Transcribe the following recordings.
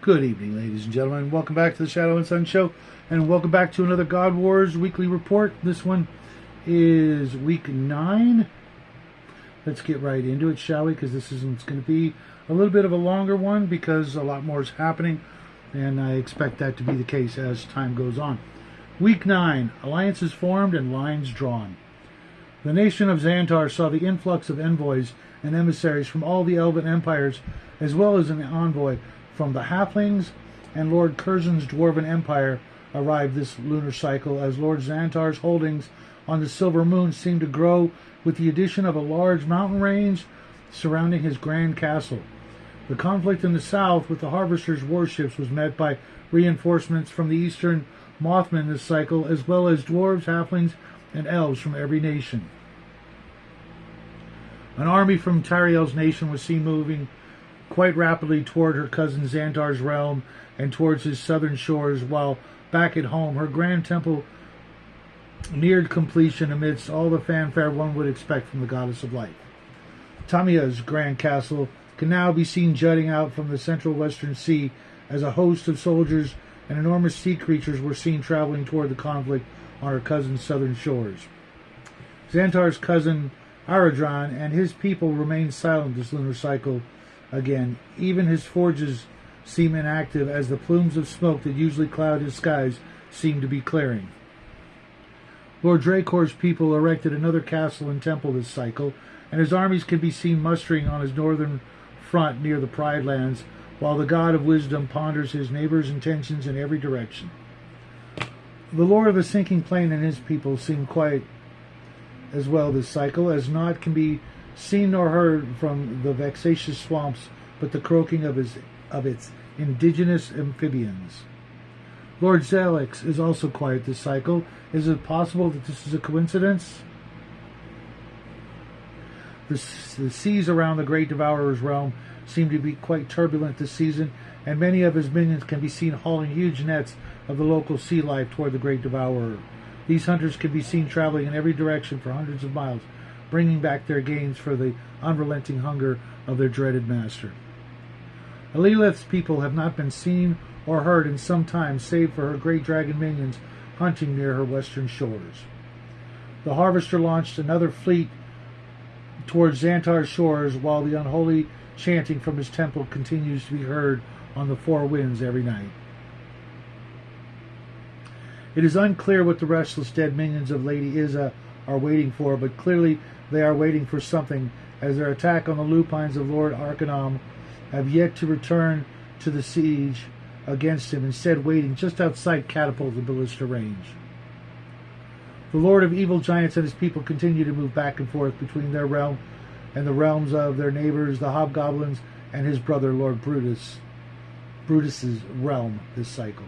Good evening, ladies and gentlemen. Welcome back to the Shadow and Sun Show, and welcome back to another God Wars weekly report. This one is week 9. Let's get right into it, shall we? Because this isn't going to be a little bit of a longer one because a lot more is happening, and I expect that to be the case as time goes on. Week 9, alliances formed and lines drawn. The nation of Xantar saw the influx of envoys and emissaries from all the Elven empires, as well as an envoy from the Halflings and Lord Curzon's Dwarven Empire arrived this lunar cycle, as Lord Xantar's holdings on the Silver Moon seemed to grow with the addition of a large mountain range surrounding his grand castle. The conflict in the south with the Harvester's warships was met by reinforcements from the Eastern Mothmen this cycle, as well as dwarves, halflings, and elves from every nation. An army from Tariel's nation was seen moving quite rapidly toward her cousin Xantar's realm and towards his southern shores, while back at home her grand temple neared completion amidst all the fanfare one would expect from the goddess of light. Tamia's grand castle can now be seen jutting out from the central western sea as a host of soldiers and enormous sea creatures were seen traveling toward the conflict on her cousin's southern shores. Xantar's cousin Aradran and his people remained silent this lunar cycle. Again, even his forges seem inactive, as the plumes of smoke that usually cloud his skies seem to be clearing. Lord Dracor's people erected another castle and temple this cycle, and his armies can be seen mustering on his northern front near the Pride Lands, while the God of Wisdom ponders his neighbors' intentions in every direction. The Lord of the Sinking Plain and his people seem quiet as well this cycle, as naught can be seen nor heard from the vexatious swamps but the croaking of its indigenous amphibians. Lord Zelix is also quiet this cycle. Is it possible that this is a coincidence? The seas around the Great Devourer's realm seem to be quite turbulent this season, and many of his minions can be seen hauling huge nets of the local sea life toward the Great Devourer. These hunters can be seen traveling in every direction for hundreds of miles, bringing back their gains for the unrelenting hunger of their dreaded master. Alilith's people have not been seen or heard in some time, save for her great dragon minions hunting near her western shores. The Harvester launched another fleet towards Xantar's shores, while the unholy chanting from his temple continues to be heard on the four winds every night. It is unclear what the restless dead minions of Lady Izza are waiting for, but clearly they are waiting for something, as their attack on the lupines of Lord Arcanum have yet to return to the siege against him, instead waiting just outside catapult and ballista range. The Lord of Evil Giants and his people continue to move back and forth between their realm and the realms of their neighbors, the Hobgoblins, and his brother Lord Brutus's realm this cycle.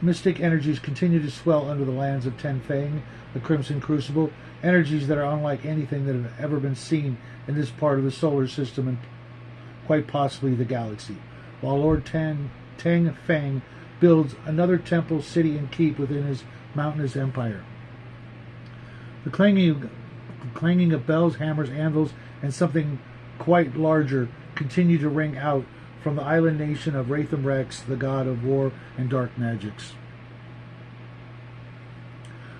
Mystic energies continue to swell under the lands of Ten Fang, the Crimson Crucible, energies that are unlike anything that have ever been seen in this part of the solar system and quite possibly the galaxy, while Lord Teng Fang builds another temple, city, and keep within his mountainous empire. The clanging of bells, hammers, anvils, and something quite larger continue to ring out from the island nation of Ratham Rex, the god of war and dark magics.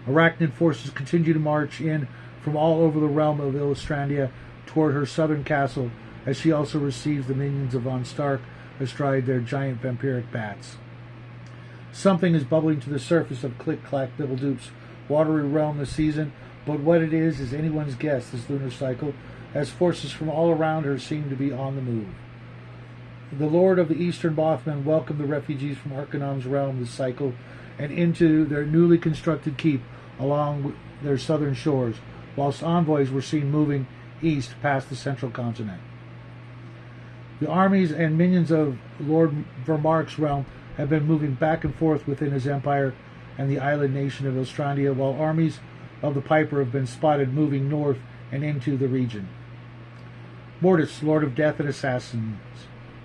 Arachnid forces continue to march in from all over the realm of Illustrandia toward her southern castle, as she also receives the minions of Von Stark astride their giant vampiric bats. Something is bubbling to the surface of Click-Clack Bibbledoop's watery realm this season, but what it is anyone's guess this lunar cycle, as forces from all around her seem to be on the move. The Lord of the Eastern Mothmen welcomed the refugees from Arcanum's realm this cycle and into their newly constructed keep along their southern shores, whilst envoys were seen moving east past the central continent. The armies and minions of Lord Vermark's realm have been moving back and forth within his empire and the island nation of Illustrandia, while armies of the Piper have been spotted moving north and into the region. Mortis, Lord of Death and Assassins,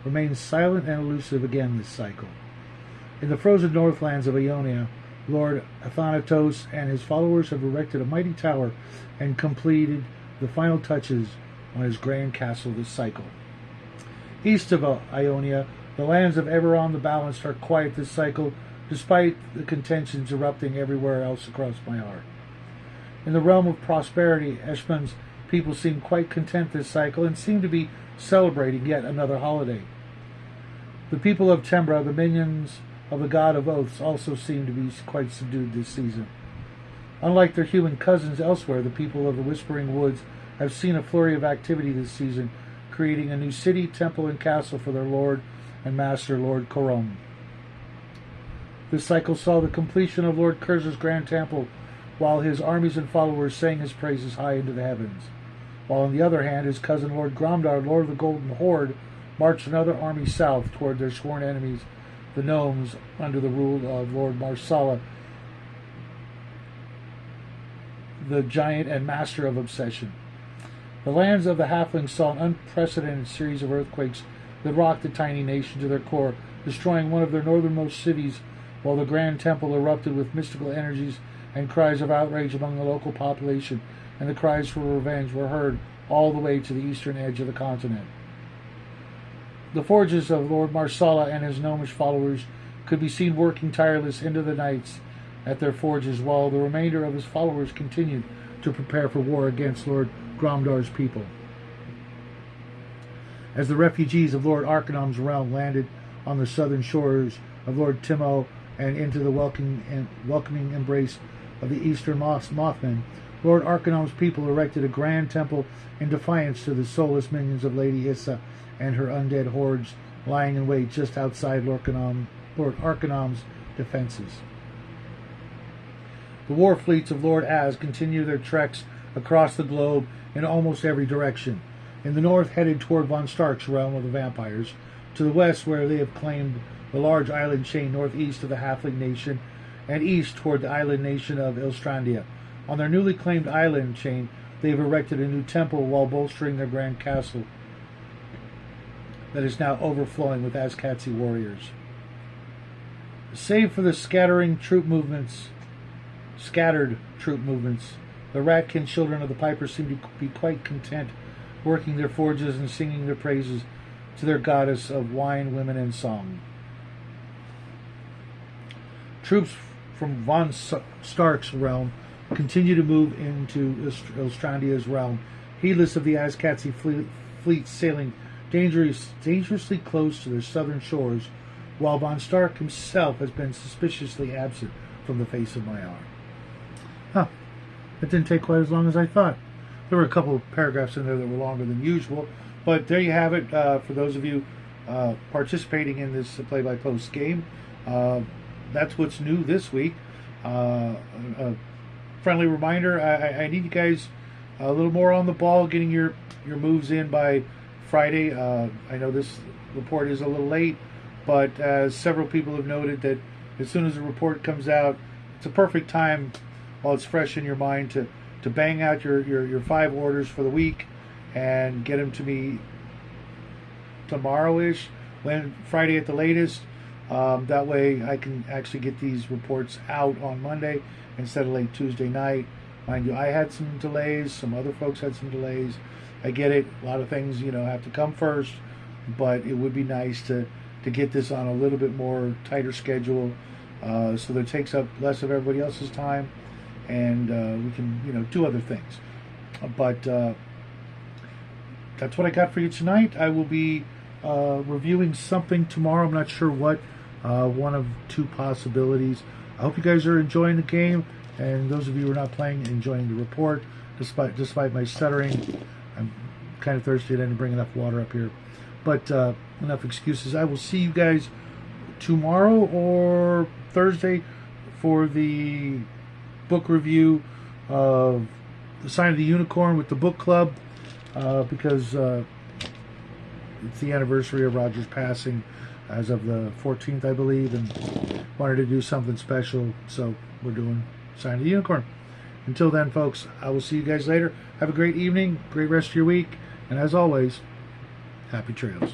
remains silent and elusive again this cycle. In the frozen northlands of Ionia, Lord Athanatos and his followers have erected a mighty tower and completed the final touches on his grand castle this cycle. East of Ionia, The lands of Eberron the Balanced are quiet this cycle, despite the contentions erupting everywhere else across my heart. In the realm of prosperity, Eshman's people seem quite content this cycle and seem to be celebrating yet another holiday. The people of Tembra, the minions of the god of oaths, also seem to be quite subdued this season. Unlike their human cousins elsewhere, the people of the Whispering Woods have seen a flurry of activity this season, creating a new city, temple, and castle for their lord and master, Lord Korom. This cycle saw the completion of Lord Curz's grand temple, while his armies and followers sang his praises high into the heavens. While on the other hand, his cousin Lord Gromdar, Lord of the Golden Horde, marched another army south toward their sworn enemies, the gnomes, under the rule of Lord Marsala, the giant and master of obsession. The lands of the halflings saw an unprecedented series of earthquakes that rocked the tiny nation to their core, destroying one of their northernmost cities, while the grand temple erupted with mystical energies and cries of outrage among the local population, and the cries for revenge were heard all the way to the eastern edge of the continent. The forges of Lord Marsala and his gnomish followers could be seen working tireless into the nights at their forges, while the remainder of his followers continued to prepare for war against Lord Gromdar's people. As the refugees of Lord Arcanom's realm landed on the southern shores of Lord Timo and into the welcoming embrace of the eastern Mothmen, Lord Arcanom's people erected a grand temple in defiance to the soulless minions of Lady Issa and her undead hordes lying in wait just outside Lord Arcanom's defenses. The war fleets of Lord Az continue their treks across the globe in almost every direction. In the north, headed toward von Stark's realm of the vampires, to the west, where they have claimed the large island chain northeast of the Halfling nation, and east toward the island nation of Ilstrandia. On their newly claimed island chain, they have erected a new temple while bolstering their grand castle that is now overflowing with Azkatsi warriors. Save for the scattered troop movements, the Ratkin children of the Pipers seem to be quite content, working their forges and singing their praises to their goddess of wine, women, and song. Troops from von Stark's realm continue to move into Ilstrandia's realm, heedless of the Azkatsi fleet sailing dangerously close to their southern shores, while von Stark himself has been suspiciously absent from the face of my arm. It didn't take quite as long as I thought. There were a couple of paragraphs in there that were longer than usual, but there you have it for those of you participating in this play-by-post game. That's what's new this week. A friendly reminder, I need you guys a little more on the ball, getting your moves in by Friday. I know this report is a little late, but as several people have noted, that as soon as the report comes out, it's a perfect time while it's fresh in your mind to bang out your 5 orders for the week and get them to me tomorrow-ish, Friday at the latest. That way I can actually get these reports out on Monday instead of late Tuesday night. Mind you, I had some delays, some other folks had some delays. I get it, a lot of things have to come first, but it would be nice to get this on a little bit more tighter schedule, so that it takes up less of everybody else's time, and we can do other things. But that's what I got for you tonight. I will be reviewing something tomorrow. I'm not sure what. One of 2 possibilities. I hope you guys are enjoying the game, and those of you who are not playing, enjoying the report, despite my stuttering. I'm kind of thirsty. I didn't bring enough water up here, but enough excuses. I will see you guys tomorrow or Thursday for the book review of The Sign of the Unicorn with the book club, because it's the anniversary of Roger's passing as of the 14th, I believe, and wanted to do something special, so we're doing Sign of the Unicorn. Until then, folks, I will see you guys later. Have a great evening, great rest of your week, and as always, happy trails.